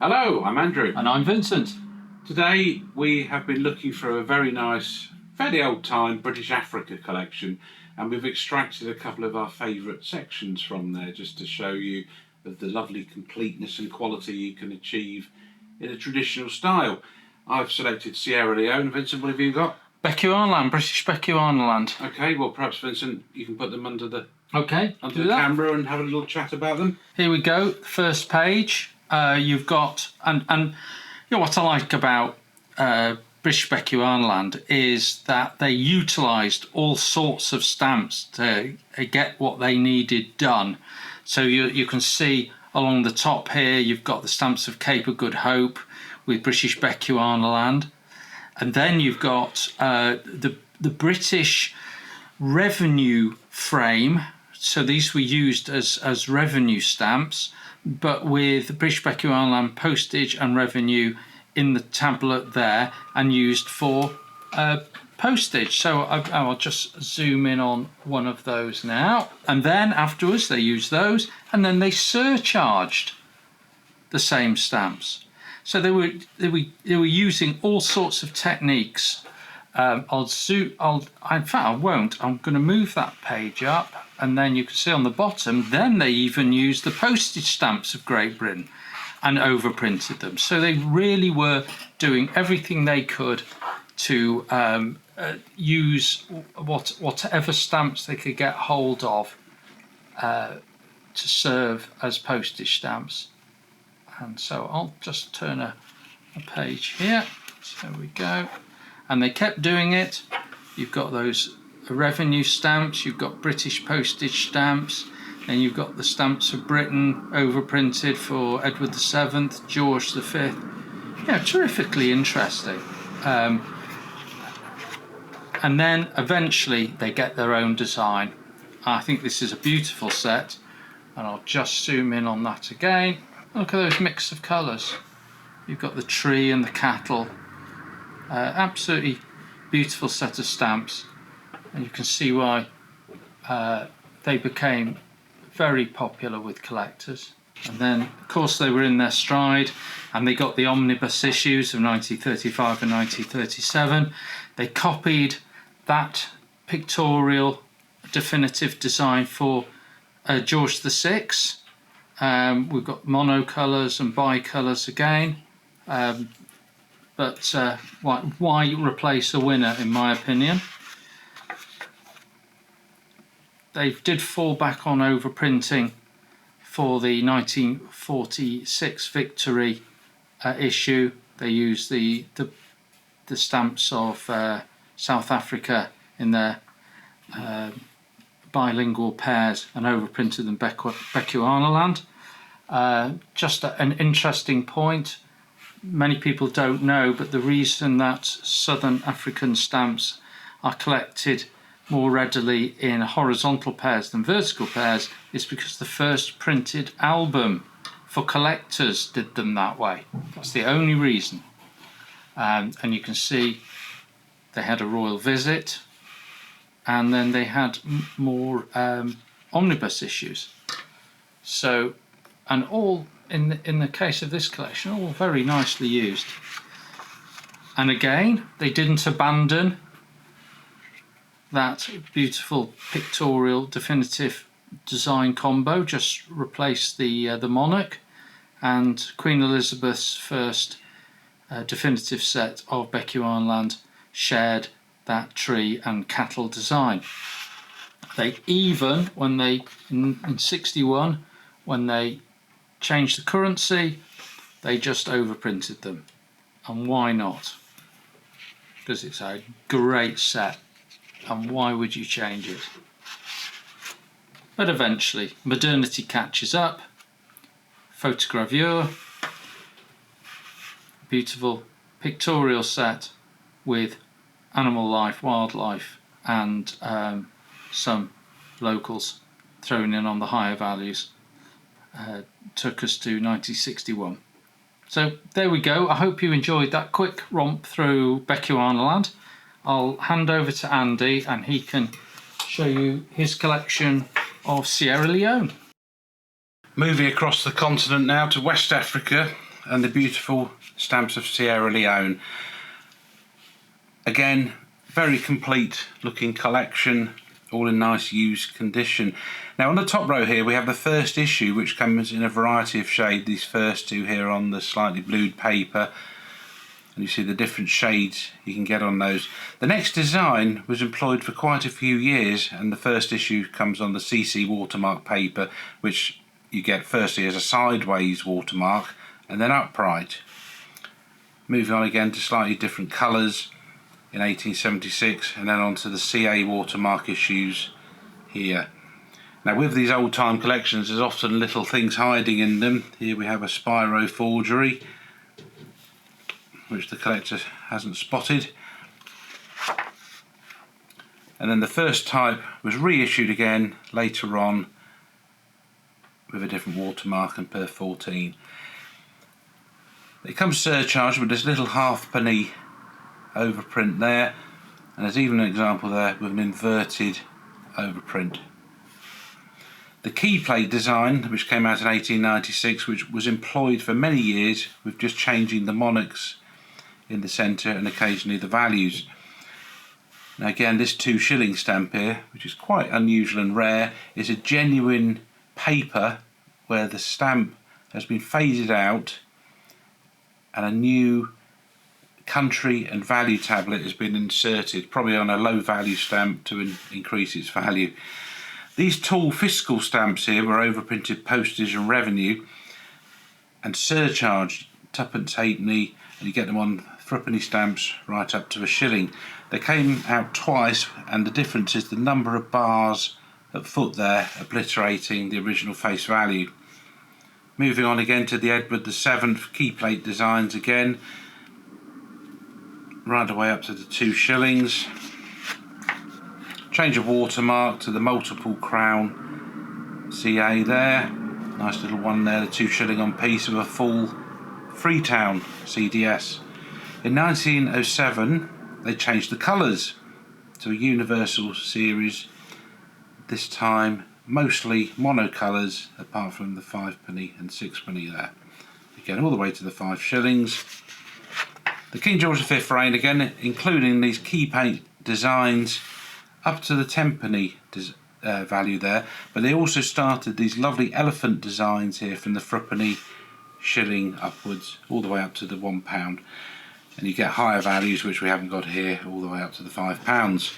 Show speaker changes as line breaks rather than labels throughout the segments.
Hello, I'm Andrew.
And I'm Vincent.
Today we have been looking for a very nice, fairly old-time British Africa collection, and we've extracted a couple of our favourite sections from there just to show you the lovely completeness and quality you can achieve in a traditional style. I've selected Sierra Leone. Vincent, what have you got?
Bechuanaland, British Bechuanaland.
Okay, well perhaps Vincent, you can put them under the
camera
and have a little chat about them.
Here we go. First page. You've got and you know what I like about British Bechuanaland is that they utilised all sorts of stamps to get what they needed done. So you can see along the top here you've got the stamps of Cape of Good Hope with British Bechuanaland, and then you've got the British revenue frame. So these were used as revenue stamps, but with British Bechuanaland postage and revenue in the tablet there and used for postage. So I'll just zoom in on one of those now. And then afterwards they used those, and then they surcharged the same stamps. So they were using all sorts of techniques. In fact I won't. I'm going to move that page up, and then you can see on the bottom, then they even used the postage stamps of Great Britain and overprinted them. So they really were doing everything they could to use whatever stamps they could get hold of to serve as postage stamps. And so I'll just turn a page here. So there we go. And they kept doing it. You've got those revenue stamps, you've got British postage stamps, and you've got the stamps of Britain overprinted for Edward VII, George V. Yeah, terrifically interesting. And then eventually they get their own design. I think this is a beautiful set, and I'll just zoom in on that again. Look at those mix of colours. You've got the tree and the cattle. Absolutely beautiful set of stamps, and you can see why they became very popular with collectors. And then of course they were in their stride, and they got the omnibus issues of 1935 and 1937. They copied that pictorial definitive design for George VI. We've got monocolours and bicolours again. But why replace a winner, in my opinion? They did fall back on overprinting for the 1946 victory issue. They used the stamps of South Africa in their bilingual pairs and overprinted them Bechuanaland. Just an interesting point. Many people don't know, but the reason that Southern African stamps are collected more readily in horizontal pairs than vertical pairs is because the first printed album for collectors did them that way. That's the only reason. And you can see they had a royal visit, and then they had more omnibus issues. So, and all in the case of this collection, all very nicely used. And again, they didn't abandon that beautiful pictorial definitive design combo, just replaced the monarch, and Queen Elizabeth's first definitive set of Bechuanaland shared that tree and cattle design. They even, when they in 61, when they changed the currency, they just overprinted them. And why not? Because it's a great set, and why would you change it? But eventually modernity catches up. Photogravure, beautiful pictorial set with animal life, wildlife, and some locals thrown in on the higher values. Took us to 1961. So there we go. I hope you enjoyed that quick romp through Bechuanaland. I'll hand over to Andy and he can show you his collection of Sierra Leone.
Moving across the continent now to West Africa, and the beautiful stamps of Sierra Leone. Again, very complete looking collection, all in nice used condition. Now on the top row here we have the first issue, which comes in a variety of shades. These first two here on the slightly blued paper, and you see the different shades you can get on those. The next design was employed for quite a few years, and the first issue comes on the CC watermark paper, which you get firstly as a sideways watermark and then upright. Moving on again to slightly different colours in 1876, and then on to the CA watermark issues here. Now with these old time collections there's often little things hiding in them. Here we have a Spyro forgery, which the collector hasn't spotted. And then the first type was reissued again later on with a different watermark and per 14. It comes surcharged with this little halfpenny overprint there, and there's even an example there with an inverted overprint. The key plate design, which came out in 1896, which was employed for many years with just changing the monarchs in the centre and occasionally the values. Now again, this 2 shilling stamp here, which is quite unusual and rare, is a genuine paper where the stamp has been faded out and a new country and value tablet has been inserted, probably on a low value stamp to increase its value. These tall fiscal stamps here were overprinted postage and revenue and surcharged 2pence halfpenny, and you get them on 3penny stamps right up to a shilling. They came out twice, and the difference is the number of bars at foot there, obliterating the original face value. Moving on again to the Edward VII key plate designs again, right away up to the 2 shillings. Change of watermark to the multiple crown CA there. Nice little one there, the 2 shilling on piece of a full Freetown CDS. In 1907 they changed the colours to a universal series, this time mostly monocolours apart from the 5penny and 6penny there. Again all the way to the 5 shillings. The King George V reign again, including these key paint designs up to the 10penny value there, but they also started these lovely elephant designs here from the 3penny, shilling upwards, all the way up to the £1, and you get higher values which we haven't got here, all the way up to the £5.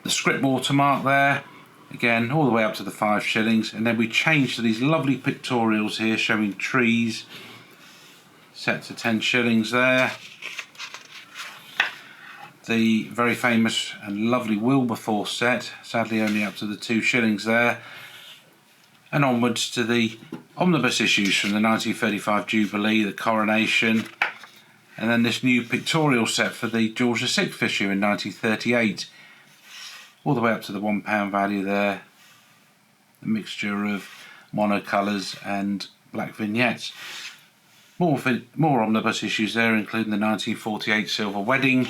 The script watermark there, again all the way up to the 5 shillings, and then we changed to these lovely pictorials here showing trees, set to 10 shillings there. The very famous and lovely Wilberforce set, sadly only up to the 2 shillings there, and onwards to the omnibus issues from the 1935 Jubilee, the Coronation, and then this new pictorial set for the George VI issue in 1938, all the way up to the £1 value there, a mixture of monocolours and black vignettes. More omnibus issues there, including the 1948 Silver Wedding,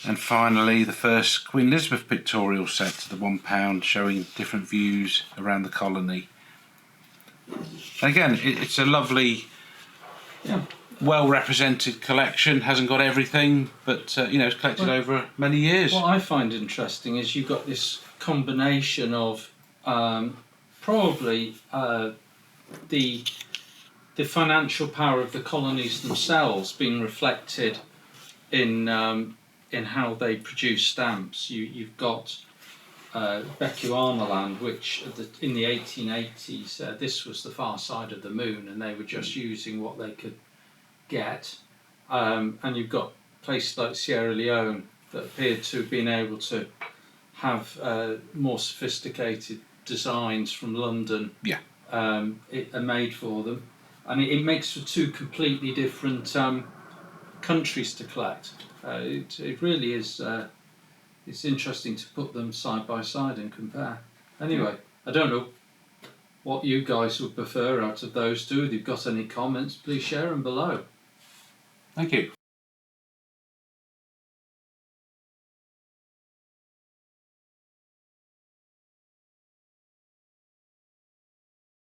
and finally the first Queen Elizabeth pictorial set to the £1, showing different views around the colony. And again, it's a lovely, well represented collection. Hasn't got everything, but it's collected over many years.
What I find interesting is you've got this combination of probably the financial power of the colonies themselves being reflected in how they produce stamps. You've got Bechuanaland, which in the 1880s, this was the far side of the moon, and they were just using what they could get. And you've got places like Sierra Leone that appeared to have been able to have more sophisticated designs from London. Are made for them, and it makes for 2 completely different countries to collect. It really is. It's interesting to put them side by side and compare. Anyway, I don't know what you guys would prefer out of those 2. If you've got any comments, please share them below.
Thank you.